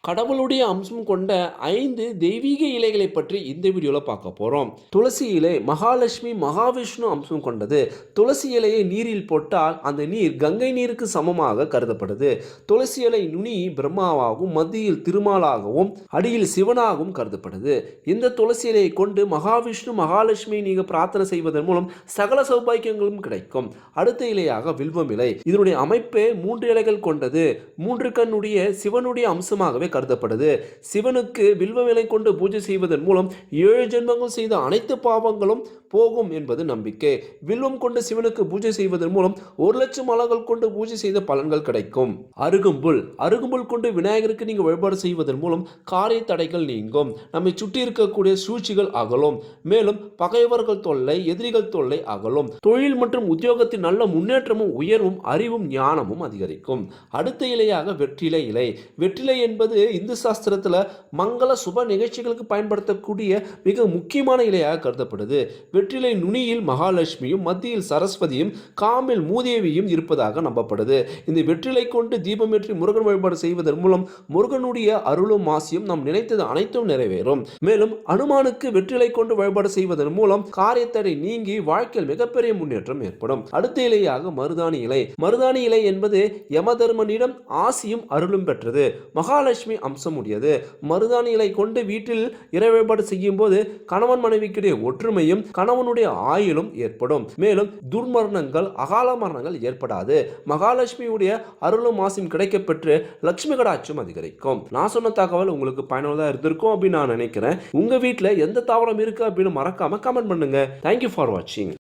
கடவுளுடைய அம்சம் கொண்ட 5 தெய்வீக இலைகளை பற்றி இந்த வீடியோல பார்க்க போறோம். துளசி இலை மகாலட்சுமி, மகாவிஷ்ணு அம்சம் கொண்டது. துளசி இலையை நீரில் போட்டால் அந்த நீர் கங்கை நீருக்கு சமமாக கருதப்படுது. துளசி இலை நுனி பிரம்மாவாகவும், மத்தியில் திருமாலாகவும், அடியில் சிவனாகவும் கருதப்படுது. இந்த துளசி இலையை கொண்டு மகாவிஷ்ணு, மகாலட்சுமி நீங்க பிரார்த்தனை செய்வதன் மூலம் சகல சௌபாக்கியங்களும் கிடைக்கும். அடுத்த இலையாக வில்வம் இலை. இதனுடைய அமைப்பே 3 இலைகள் கொண்டது. 3 கண்ணுடைய சிவனுடைய அம்சமாகவே கருதப்படுது. சிவனுக்கு வில்வ இலை கொண்டு பூஜை செய்வதன் மூலம் 7 ஜென்மங்கள் செய்த அனைத்து பாவங்களும் போகும் என்பது நம்பிக்கை. வில்வம் கொண்டு சிவனுக்கு பூஜை செய்வதன் மூலம் 1,00,000 மலர்கள் கொண்டு பூஜை செய்த பலன்கள் கிடைக்கும். அருகம்புல் கொண்டு விநாயகருக்கு நீங்க வழிபாடு செய்வதன் மூலம் காரிய தடைகள் நீங்கும். நம்மை சுற்றி இருக்கக்கூடிய சூழ்ச்சிகள் அகலும். மேலும் பகைவர்கள் தொல்லை, எதிரிகள் தொல்லை அகலும். தொழில் மற்றும் உத்தியோகத்தின் நல்ல முன்னேற்றமும், உயர்வும், அறிவும், ஞானமும் அதிகரிக்கும். அடுத்த இலையாக வெற்றிலை இலை. வெற்றிலை என்பது இந்து சாஸ்திரத்தில் மங்கள சுப நிகழ்ச்சிகளுக்கு பயன்படுத்தக்கூடிய மிக முக்கியமான இலையாக கருதப்படுது. வெற்றிலை நுனியில் மகாலட்சுமியும், மத்தியில் சரஸ்வதியும், காம்பில் மூதேவியும் இருப்பதாக நம்பப்படுது. இந்த வெற்றிலை கொண்டு தீபமேற்றி முருகன் வழிபாடு செய்வதன் மூலம் முருகனுடைய அருளும் ஆசியும் நாம் நினைத்தது அனைத்தும் நிறைவேறும். மேலும் அனுமானுக்கு வெற்றிலை கொண்டு வழிபாடு செய்வதன் மூலம் காரியத்தடை நீங்கி வாழ்க்கையில் மிகப்பெரிய முன்னேற்றம் ஏற்படும். அடுத்த இலையாக மருதாணி இலை. மருதாணி இலை என்பது யமதர்மனிடம் ஆசியும் அருளும் பெற்றது. மகாலட்சுமி அம்சம் உடையது. மருதாணி இலை கொண்டு வீட்டில் இறை வழிபாடு செய்யும் போது கணவன் மனைவிக்கிடையே ஒற்றுமையும், கணவனுடைய ஆயுளும் ஏற்படும். மேலும் துர்மரணங்கள், அகால மரணங்கள் ஏற்படாது. மகாலட்சுமியுடைய அருளும் ஆசியும் கிடைக்கப்பெற்று லட்சுமி கடாட்சம் அதிகரிக்கும். நான் சொன்ன தகவல் உங்களுக்கு பயனுள்ளதா இருந்திருக்கும் அப்படின்னு நான் நினைக்கிறேன். உங்க வீட்டில் எந்த தாவரம் இருக்கு அப்படின்னு மறக்காம கமெண்ட் பண்ணுங்க. தேங்க்யூ ஃபார் வாட்சிங்.